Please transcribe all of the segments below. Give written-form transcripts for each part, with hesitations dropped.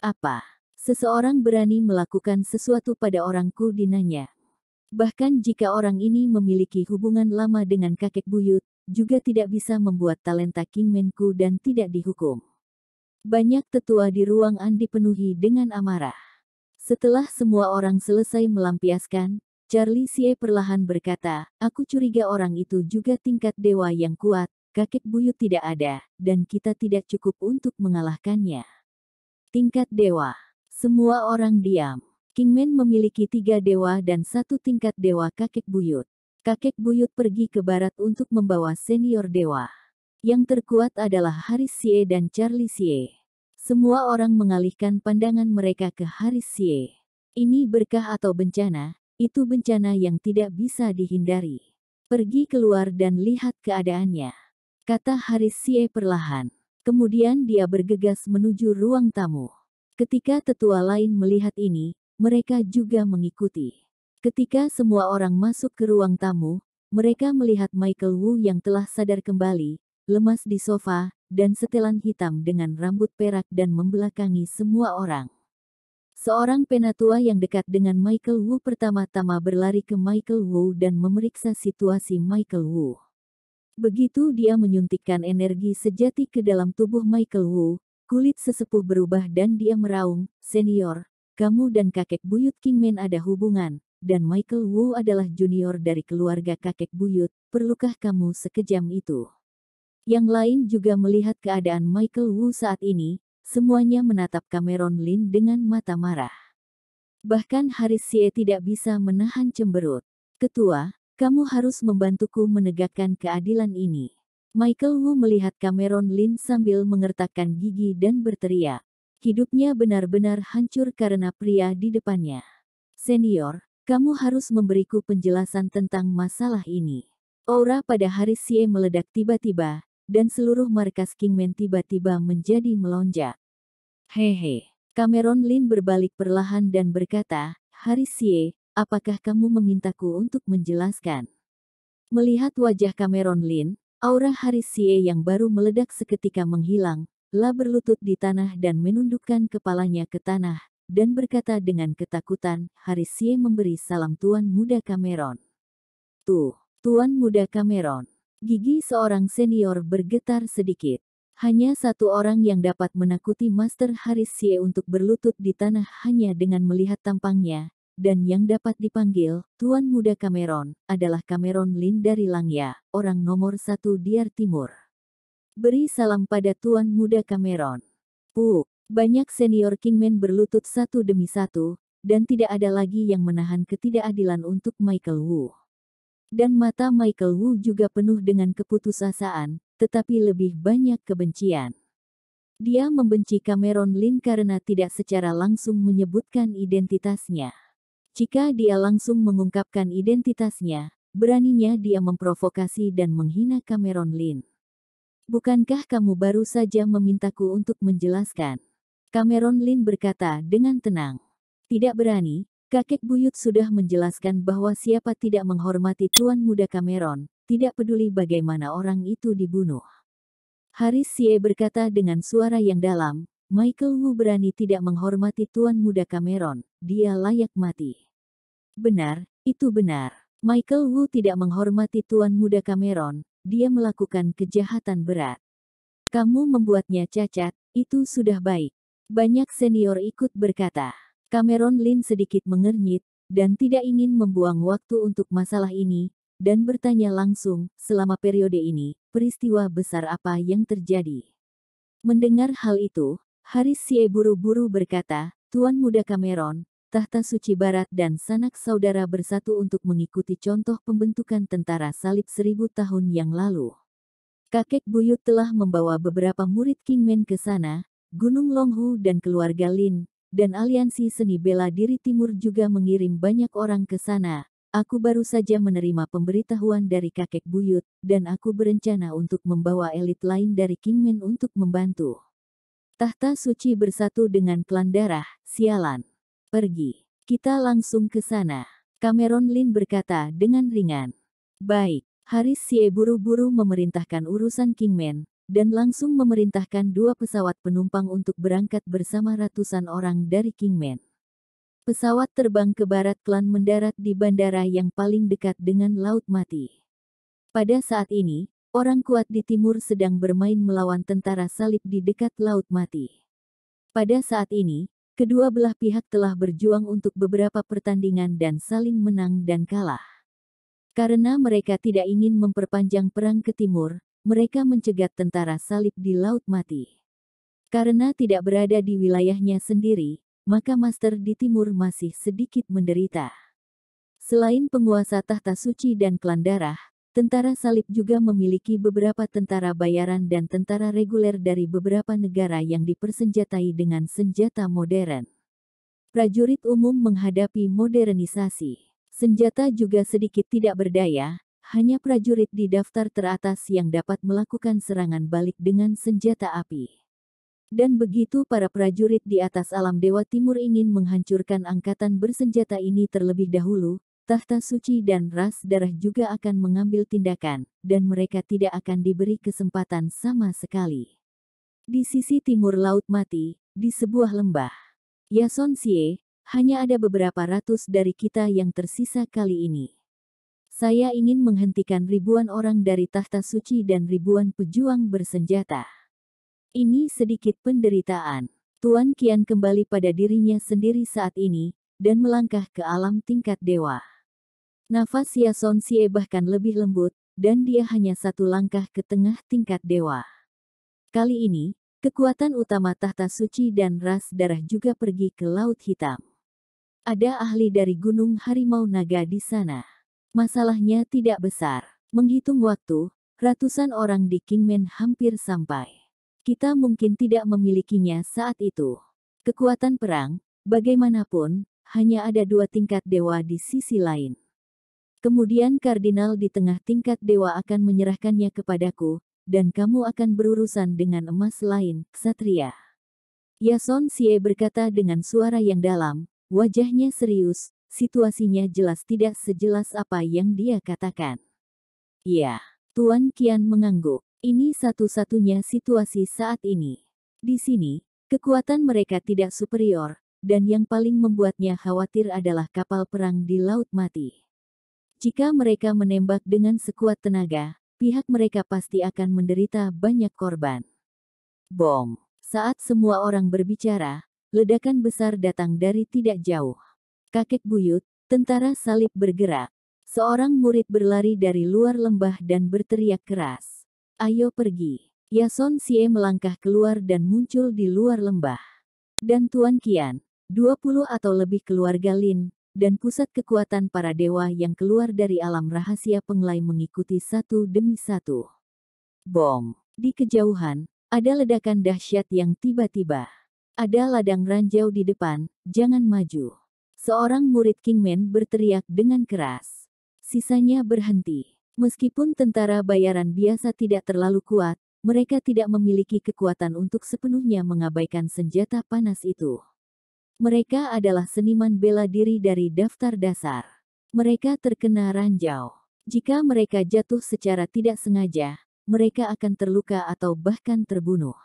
Apa? Seseorang berani melakukan sesuatu pada orangku dinanya. Bahkan jika orang ini memiliki hubungan lama dengan kakek buyut, juga tidak bisa membuat talenta Kingmanku dan tidak dihukum. Banyak tetua di ruangan dipenuhi dengan amarah. Setelah semua orang selesai melampiaskan, Charlie Xie perlahan berkata, aku curiga orang itu juga tingkat dewa yang kuat, kakek buyut tidak ada, dan kita tidak cukup untuk mengalahkannya. Tingkat dewa. Semua orang diam. Kingman memiliki 3 dewa dan 1 tingkat dewa kakek buyut. Kakek buyut pergi ke barat untuk membawa senior dewa. Yang terkuat adalah Haris Xie dan Charlie Xie. Semua orang mengalihkan pandangan mereka ke Haris Xie. Ini berkah atau bencana? Itu bencana yang tidak bisa dihindari. Pergi keluar dan lihat keadaannya, kata Haris Xie perlahan. Kemudian dia bergegas menuju ruang tamu. Ketika tetua lain melihat ini, mereka juga mengikuti. Ketika semua orang masuk ke ruang tamu, mereka melihat Michael Wu yang telah sadar kembali, lemas di sofa, dan setelan hitam dengan rambut perak dan membelakangi semua orang. Seorang penatua yang dekat dengan Michael Wu pertama-tama berlari ke Michael Wu dan memeriksa situasi Michael Wu. Begitu dia menyuntikkan energi sejati ke dalam tubuh Michael Wu, kulit sesepuh berubah dan dia meraung, senior, kamu dan kakek buyut Kingman ada hubungan, dan Michael Wu adalah junior dari keluarga kakek buyut, perlukah kamu sekejam itu? Yang lain juga melihat keadaan Michael Wu saat ini, semuanya menatap Cameron Lin dengan mata marah. Bahkan Haris Xie tidak bisa menahan cemberut. Ketua, kamu harus membantuku menegakkan keadilan ini. Michael Wu melihat Cameron Lin sambil mengertakkan gigi dan berteriak. Hidupnya benar-benar hancur karena pria di depannya. Senior, kamu harus memberiku penjelasan tentang masalah ini. Aura pada Haris Xie meledak tiba-tiba, dan seluruh markas Kingman tiba-tiba menjadi melonjak. Hehe. Cameron Lin berbalik perlahan dan berkata, Haris Xie, apakah kamu memintaku untuk menjelaskan? Melihat wajah Cameron Lin, aura Haris Xie yang baru meledak seketika menghilang, lah berlutut di tanah dan menundukkan kepalanya ke tanah, dan berkata dengan ketakutan, Haris Xie memberi salam Tuan Muda Cameron. Tuh, Tuan Muda Cameron. Gigi seorang senior bergetar sedikit. Hanya satu orang yang dapat menakuti Master Haris Xie untuk berlutut di tanah hanya dengan melihat tampangnya, dan yang dapat dipanggil Tuan Muda Cameron adalah Cameron Lin dari Langya, orang nomor 1 Diar Timur. Beri salam pada Tuan Muda Cameron. Banyak senior Kingman berlutut satu demi satu, dan tidak ada lagi yang menahan ketidakadilan untuk Michael Wu. Dan mata Michael Wu juga penuh dengan keputusasaan, tetapi lebih banyak kebencian. Dia membenci Cameron Lin karena tidak secara langsung menyebutkan identitasnya. Jika dia langsung mengungkapkan identitasnya, beraninya dia memprovokasi dan menghina Cameron Lin. Bukankah kamu baru saja memintaku untuk menjelaskan? Cameron Lin berkata dengan tenang. Tidak berani. Kakek buyut sudah menjelaskan bahwa siapa tidak menghormati Tuan Muda Cameron, tidak peduli bagaimana orang itu dibunuh. Haris Xie berkata dengan suara yang dalam, Michael Wu berani tidak menghormati Tuan Muda Cameron, dia layak mati. Benar, itu benar. Michael Wu tidak menghormati Tuan Muda Cameron, dia melakukan kejahatan berat. Kamu membuatnya cacat, itu sudah baik. Banyak senior ikut berkata. Cameron Lin sedikit mengernyit, dan tidak ingin membuang waktu untuk masalah ini, dan bertanya langsung, selama periode ini, peristiwa besar apa yang terjadi? Mendengar hal itu, Haris Xie buru-buru berkata, Tuan Muda Cameron, Tahta Suci Barat dan sanak saudara bersatu untuk mengikuti contoh pembentukan tentara salib 1000 tahun yang lalu. Kakek buyut telah membawa beberapa murid Kingman ke sana, Gunung Longhu dan keluarga Lin, dan aliansi seni bela diri timur juga mengirim banyak orang ke sana. Aku baru saja menerima pemberitahuan dari kakek buyut, dan aku berencana untuk membawa elit lain dari Kingman untuk membantu. Tahta suci bersatu dengan klan darah, sialan. Pergi. Kita langsung ke sana. Cameron Lin berkata dengan ringan. Baik. Haris Xie buru-buru memerintahkan urusan Kingman, dan langsung memerintahkan 2 pesawat penumpang untuk berangkat bersama ratusan orang dari Kingman. Pesawat terbang ke barat Klan mendarat di bandara yang paling dekat dengan Laut Mati. Pada saat ini, orang kuat di timur sedang bermain melawan tentara salib di dekat Laut Mati. Pada saat ini, kedua belah pihak telah berjuang untuk beberapa pertandingan dan saling menang dan kalah. Karena mereka tidak ingin memperpanjang perang ke timur, mereka mencegat tentara salib di Laut Mati. Karena tidak berada di wilayahnya sendiri, maka Master di timur masih sedikit menderita. Selain penguasa tahta suci dan klan darah, tentara salib juga memiliki beberapa tentara bayaran dan tentara reguler dari beberapa negara yang dipersenjatai dengan senjata modern. Prajurit umum menghadapi modernisasi. Senjata juga sedikit tidak berdaya, hanya prajurit di daftar teratas yang dapat melakukan serangan balik dengan senjata api. Dan begitu para prajurit di atas alam Dewa Timur ingin menghancurkan angkatan bersenjata ini terlebih dahulu, tahta suci dan ras darah juga akan mengambil tindakan, dan mereka tidak akan diberi kesempatan sama sekali. Di sisi timur Laut Mati, di sebuah lembah, Yason Sie, hanya ada beberapa ratus dari kita yang tersisa kali ini. Saya ingin menghentikan ribuan orang dari tahta suci dan ribuan pejuang bersenjata. Ini sedikit penderitaan. Tuan Qian kembali pada dirinya sendiri saat ini, dan melangkah ke alam tingkat dewa. Nafas Yason Sie bahkan lebih lembut, dan dia hanya satu langkah ke tengah tingkat dewa. Kali ini, kekuatan utama tahta suci dan ras darah juga pergi ke Laut Hitam. Ada ahli dari Gunung Harimau Naga di sana. Masalahnya tidak besar. Menghitung waktu, ratusan orang di Kingman hampir sampai. Kita mungkin tidak memilikinya saat itu. Kekuatan perang, bagaimanapun, hanya ada 2 tingkat dewa di sisi lain. Kemudian kardinal di tengah tingkat dewa akan menyerahkannya kepadaku, dan kamu akan berurusan dengan emas lain, Ksatria. Yason Sie berkata dengan suara yang dalam, wajahnya serius, situasinya jelas tidak sejelas apa yang dia katakan. Ya, Tuan Qian mengangguk. Ini satu-satunya situasi saat ini. Di sini, kekuatan mereka tidak superior, dan yang paling membuatnya khawatir adalah kapal perang di Laut Mati. Jika mereka menembak dengan sekuat tenaga, pihak mereka pasti akan menderita banyak korban. Bom! Saat semua orang berbicara, ledakan besar datang dari tidak jauh. Kakek buyut, tentara salib bergerak. Seorang murid berlari dari luar lembah dan berteriak keras. Ayo pergi. Yason Sie melangkah keluar dan muncul di luar lembah. Dan Tuan Qian, 20 atau lebih keluarga Lin, dan pusat kekuatan para dewa yang keluar dari alam rahasia penglai mengikuti satu demi satu. Bom! Di kejauhan, ada ledakan dahsyat yang tiba-tiba. Ada ladang ranjau di depan, jangan maju. Seorang murid Kingman berteriak dengan keras. Sisanya berhenti. Meskipun tentara bayaran biasa tidak terlalu kuat, mereka tidak memiliki kekuatan untuk sepenuhnya mengabaikan senjata panas itu. Mereka adalah seniman bela diri dari daftar dasar. Mereka terkena ranjau. Jika mereka jatuh secara tidak sengaja, mereka akan terluka atau bahkan terbunuh.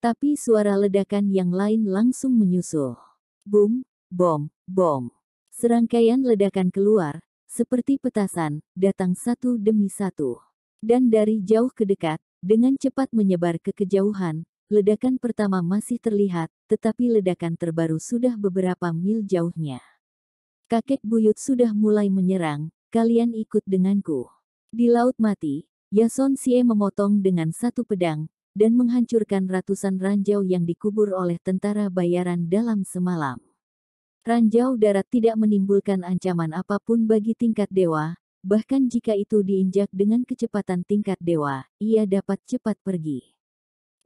Tapi suara ledakan yang lain langsung menyusul. Boom, bom, bom. Serangkaian ledakan keluar, seperti petasan, datang satu demi satu. Dan dari jauh ke dekat, dengan cepat menyebar ke kejauhan. Ledakan pertama masih terlihat, tetapi ledakan terbaru sudah beberapa mil jauhnya. Kakek buyut sudah mulai menyerang, kalian ikut denganku. Di Laut Mati, Yason Sie memotong dengan satu pedang, dan menghancurkan ratusan ranjau yang dikubur oleh tentara bayaran dalam semalam. Ranjau darat tidak menimbulkan ancaman apapun bagi tingkat dewa, bahkan jika itu diinjak dengan kecepatan tingkat dewa, ia dapat cepat pergi.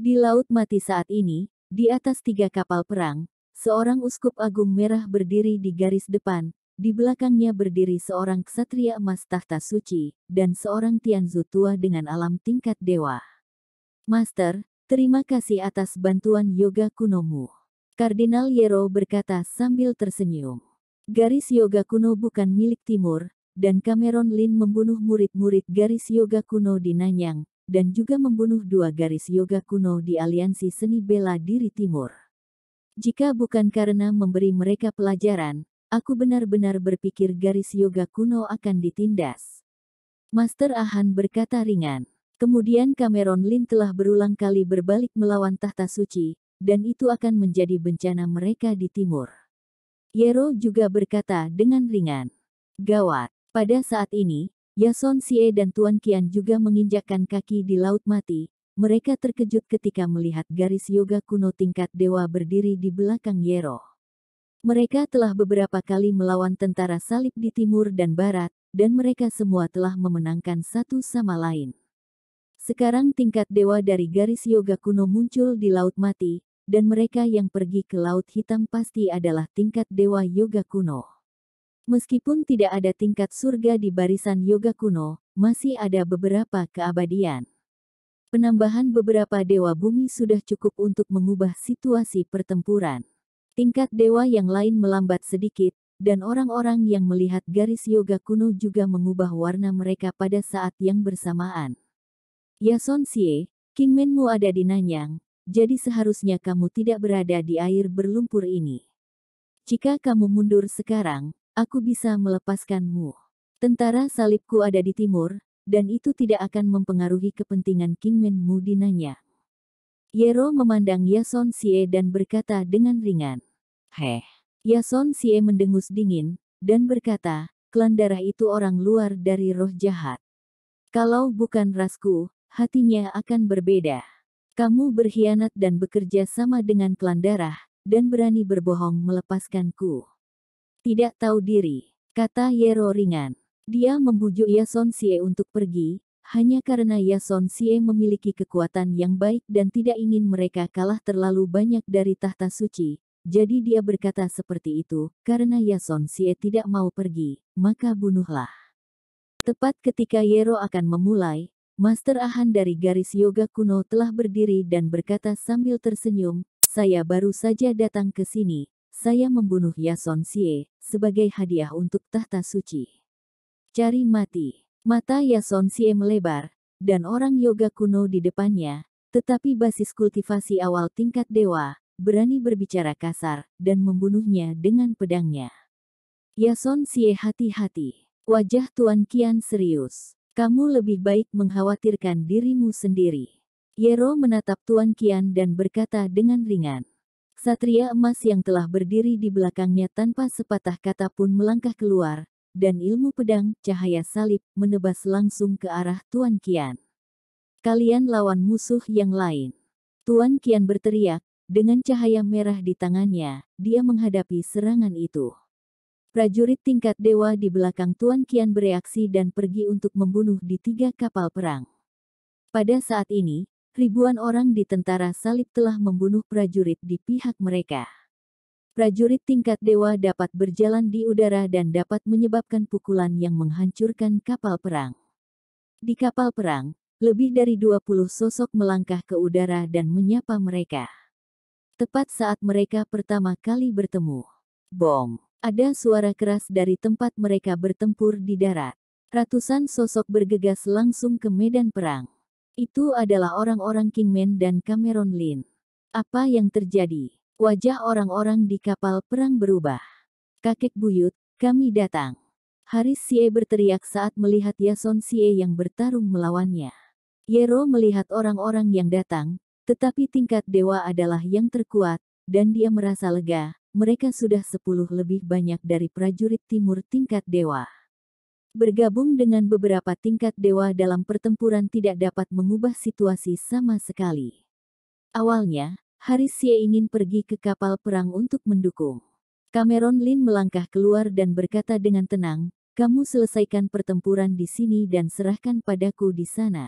Di Laut Mati saat ini, di atas 3 kapal perang, seorang uskup agung merah berdiri di garis depan, di belakangnya berdiri seorang ksatria emas tahta suci, dan seorang Tianzu tua dengan alam tingkat dewa. Master, terima kasih atas bantuan yoga kunomu. Kardinal Yero berkata sambil tersenyum. Garis yoga kuno bukan milik Timur, dan Cameron Lin membunuh murid-murid garis yoga kuno di Nanyang, dan juga membunuh 2 garis yoga kuno di aliansi seni bela diri timur. Jika bukan karena memberi mereka pelajaran, aku benar-benar berpikir garis yoga kuno akan ditindas. Master Ahan berkata ringan. Kemudian Cameron Lin telah berulang kali berbalik melawan tahta suci, dan itu akan menjadi bencana mereka di timur. Yero juga berkata dengan ringan. Gawat. Pada saat ini, Yason Xie dan Tuan Qian juga menginjakkan kaki di Laut Mati. Mereka terkejut ketika melihat garis yoga kuno tingkat dewa berdiri di belakang Yero. Mereka telah beberapa kali melawan tentara salib di timur dan barat, dan mereka semua telah memenangkan satu sama lain. Sekarang tingkat dewa dari garis yoga kuno muncul di Laut Mati, dan mereka yang pergi ke Laut Hitam pasti adalah tingkat dewa yoga kuno. Meskipun tidak ada tingkat surga di barisan yoga kuno, masih ada beberapa keabadian. Penambahan beberapa dewa bumi sudah cukup untuk mengubah situasi pertempuran. Tingkat dewa yang lain melambat sedikit, dan orang-orang yang melihat garis yoga kuno juga mengubah warna mereka pada saat yang bersamaan. Yason Xie, Kingmenmu ada di Nanyang, jadi seharusnya kamu tidak berada di air berlumpur ini. Jika kamu mundur sekarang, aku bisa melepaskanmu. Tentara salibku ada di timur, dan itu tidak akan mempengaruhi kepentingan Kingmenmu di Nanyang. Yero memandang Yason Xie dan berkata dengan ringan. Heh. Yason Xie mendengus dingin, dan berkata, klan darah itu orang luar dari roh jahat. Kalau bukan rasku, hatinya akan berbeda. Kamu berkhianat dan bekerja sama dengan klan darah, dan berani berbohong melepaskanku. Tidak tahu diri, kata Yero ringan. Dia membujuk Yason Xie untuk pergi, hanya karena Yason Xie memiliki kekuatan yang baik dan tidak ingin mereka kalah terlalu banyak dari tahta suci. Jadi dia berkata seperti itu, karena Yason Xie tidak mau pergi, maka bunuhlah. Tepat ketika Yero akan memulai, Master Ahan dari garis yoga kuno telah berdiri dan berkata sambil tersenyum, saya baru saja datang ke sini, saya membunuh Yason Xie, sebagai hadiah untuk tahta suci. Cari mati. Mata Yason Xie melebar, dan orang yoga kuno di depannya, tetapi basis kultivasi awal tingkat dewa, berani berbicara kasar, dan membunuhnya dengan pedangnya. Yason Xie hati-hati. Wajah Tuan Qian serius. Kamu lebih baik mengkhawatirkan dirimu sendiri. Yero menatap Tuan Qian dan berkata dengan ringan. Satria emas yang telah berdiri di belakangnya tanpa sepatah kata pun melangkah keluar, dan ilmu pedang, cahaya salib, menebas langsung ke arah Tuan Qian. Kalian lawan musuh yang lain. Tuan Qian berteriak. Dengan cahaya merah di tangannya, dia menghadapi serangan itu. Prajurit tingkat dewa di belakang Tuan Qian bereaksi dan pergi untuk membunuh di 3 kapal perang. Pada saat ini, ribuan orang di tentara salib telah membunuh prajurit di pihak mereka. Prajurit tingkat dewa dapat berjalan di udara dan dapat menyebabkan pukulan yang menghancurkan kapal perang. Di kapal perang, lebih dari 20 sosok melangkah ke udara dan menyapa mereka. Tepat saat mereka pertama kali bertemu. Bom! Ada suara keras dari tempat mereka bertempur di darat. Ratusan sosok bergegas langsung ke medan perang. Itu adalah orang-orang Kingman dan Cameron Lin. Apa yang terjadi? Wajah orang-orang di kapal perang berubah. Kakek buyut, kami datang. Haris Xie berteriak saat melihat Yason Xie yang bertarung melawannya. Yero melihat orang-orang yang datang, tetapi tingkat dewa adalah yang terkuat, dan dia merasa lega, mereka sudah 10 lebih banyak dari prajurit timur tingkat dewa. Bergabung dengan beberapa tingkat dewa dalam pertempuran tidak dapat mengubah situasi sama sekali. Awalnya, Haris Xie ingin pergi ke kapal perang untuk mendukung. Cameron Lin melangkah keluar dan berkata dengan tenang, kamu selesaikan pertempuran di sini dan serahkan padaku di sana.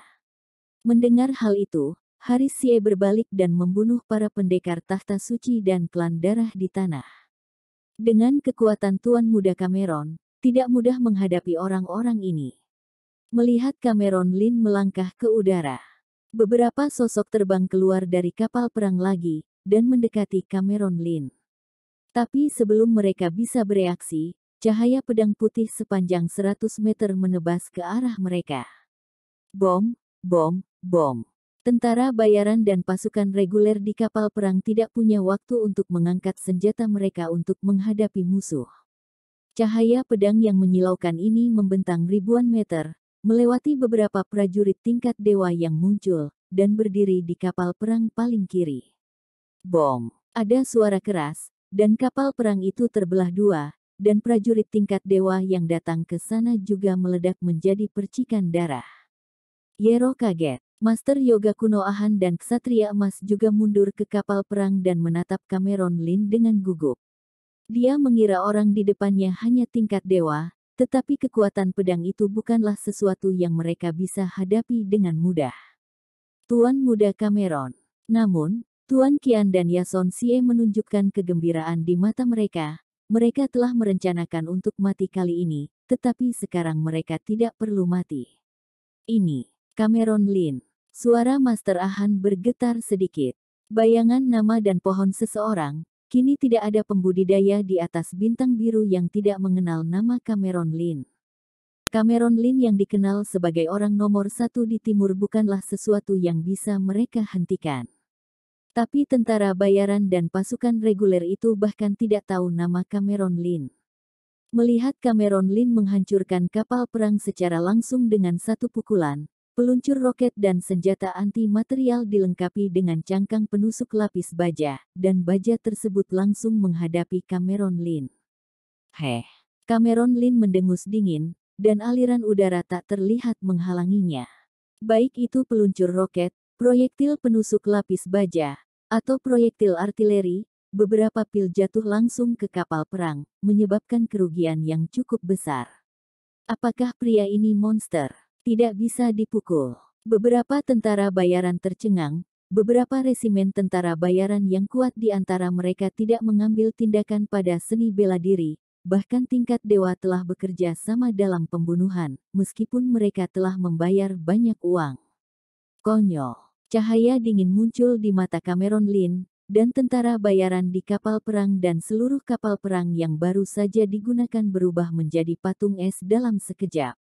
Mendengar hal itu, Haris Xie berbalik dan membunuh para pendekar tahta suci dan klan darah di tanah. Dengan kekuatan Tuan Muda Cameron, tidak mudah menghadapi orang-orang ini. Melihat Cameron Lin melangkah ke udara, beberapa sosok terbang keluar dari kapal perang lagi, dan mendekati Cameron Lin. Tapi sebelum mereka bisa bereaksi, cahaya pedang putih sepanjang 100 meter menebas ke arah mereka. Bom! bom, bom. Tentara bayaran dan pasukan reguler di kapal perang tidak punya waktu untuk mengangkat senjata mereka untuk menghadapi musuh. Cahaya pedang yang menyilaukan ini membentang ribuan meter, melewati beberapa prajurit tingkat dewa yang muncul, dan berdiri di kapal perang paling kiri. Bom! Ada suara keras, dan kapal perang itu terbelah dua, dan prajurit tingkat dewa yang datang ke sana juga meledak menjadi percikan darah. Yero kaget. Master Yoga kuno Ahan dan Ksatria Emas juga mundur ke kapal perang dan menatap Cameron Lin dengan gugup. Dia mengira orang di depannya hanya tingkat dewa, tetapi kekuatan pedang itu bukanlah sesuatu yang mereka bisa hadapi dengan mudah. Tuan Muda Cameron. Namun, Tuan Qian dan Yason Xie menunjukkan kegembiraan di mata mereka. Mereka telah merencanakan untuk mati kali ini, tetapi sekarang mereka tidak perlu mati. Ini, Cameron Lin. Suara Master Ahan bergetar sedikit. Bayangan nama dan pohon seseorang, kini tidak ada pembudidaya di atas bintang biru yang tidak mengenal nama Cameron Lin. Cameron Lin yang dikenal sebagai orang nomor satu di timur bukanlah sesuatu yang bisa mereka hentikan. Tapi tentara bayaran dan pasukan reguler itu bahkan tidak tahu nama Cameron Lin. Melihat Cameron Lin menghancurkan kapal perang secara langsung dengan satu pukulan, peluncur roket dan senjata anti-material dilengkapi dengan cangkang penusuk lapis baja, dan baja tersebut langsung menghadapi Cameron Lin. Cameron Lin mendengus dingin, dan aliran udara tak terlihat menghalanginya. Baik itu peluncur roket, proyektil penusuk lapis baja, atau proyektil artileri, beberapa pil jatuh langsung ke kapal perang, menyebabkan kerugian yang cukup besar. Apakah pria ini monster? Tidak bisa dipukul. Beberapa tentara bayaran tercengang, beberapa resimen tentara bayaran yang kuat di antara mereka tidak mengambil tindakan pada seni bela diri, bahkan tingkat dewa telah bekerja sama dalam pembunuhan, meskipun mereka telah membayar banyak uang. Konyol. Cahaya dingin muncul di mata Cameron Lin, dan tentara bayaran di kapal perang dan seluruh kapal perang yang baru saja digunakan berubah menjadi patung es dalam sekejap.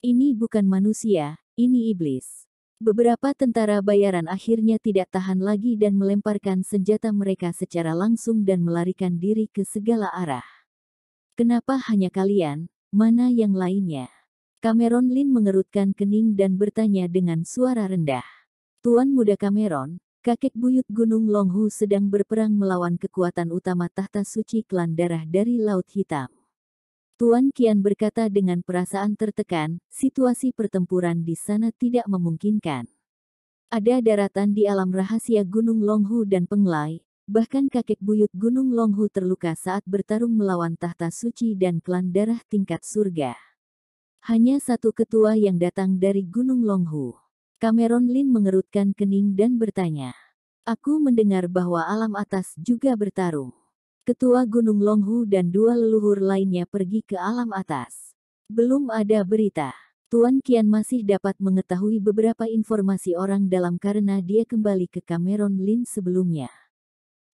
Ini bukan manusia, ini iblis. Beberapa tentara bayaran akhirnya tidak tahan lagi dan melemparkan senjata mereka secara langsung dan melarikan diri ke segala arah. Kenapa hanya kalian? Mana yang lainnya? Cameron Lin mengerutkan kening dan bertanya dengan suara rendah. Tuan Muda Cameron, kakek buyut Gunung Longhu sedang berperang melawan kekuatan utama tahta suci klan darah dari Laut Hitam. Tuan Qian berkata dengan perasaan tertekan, situasi pertempuran di sana tidak memungkinkan. Ada daratan di alam rahasia Gunung Longhu dan Penglai, bahkan kakek buyut Gunung Longhu terluka saat bertarung melawan tahta suci dan klan darah tingkat surga. Hanya satu ketua yang datang dari Gunung Longhu. Cameron Lin mengerutkan kening dan bertanya. Aku mendengar bahwa alam atas juga bertarung. Ketua Gunung Longhu dan dua leluhur lainnya pergi ke alam atas. Belum ada berita. Tuan Qian masih dapat mengetahui beberapa informasi orang dalam karena dia kembali ke Cameron Lin sebelumnya.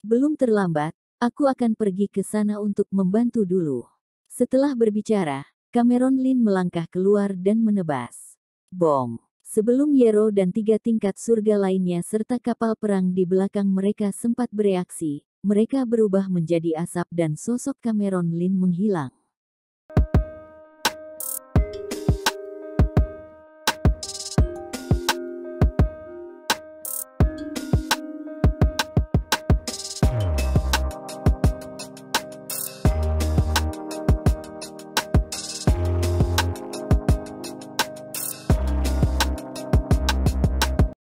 Belum terlambat, aku akan pergi ke sana untuk membantu dulu. Setelah berbicara, Cameron Lin melangkah keluar dan menebas. Bom! Sebelum Yero dan 3 tingkat surga lainnya serta kapal perang di belakang mereka sempat bereaksi, mereka berubah menjadi asap dan sosok Cameron Lin menghilang.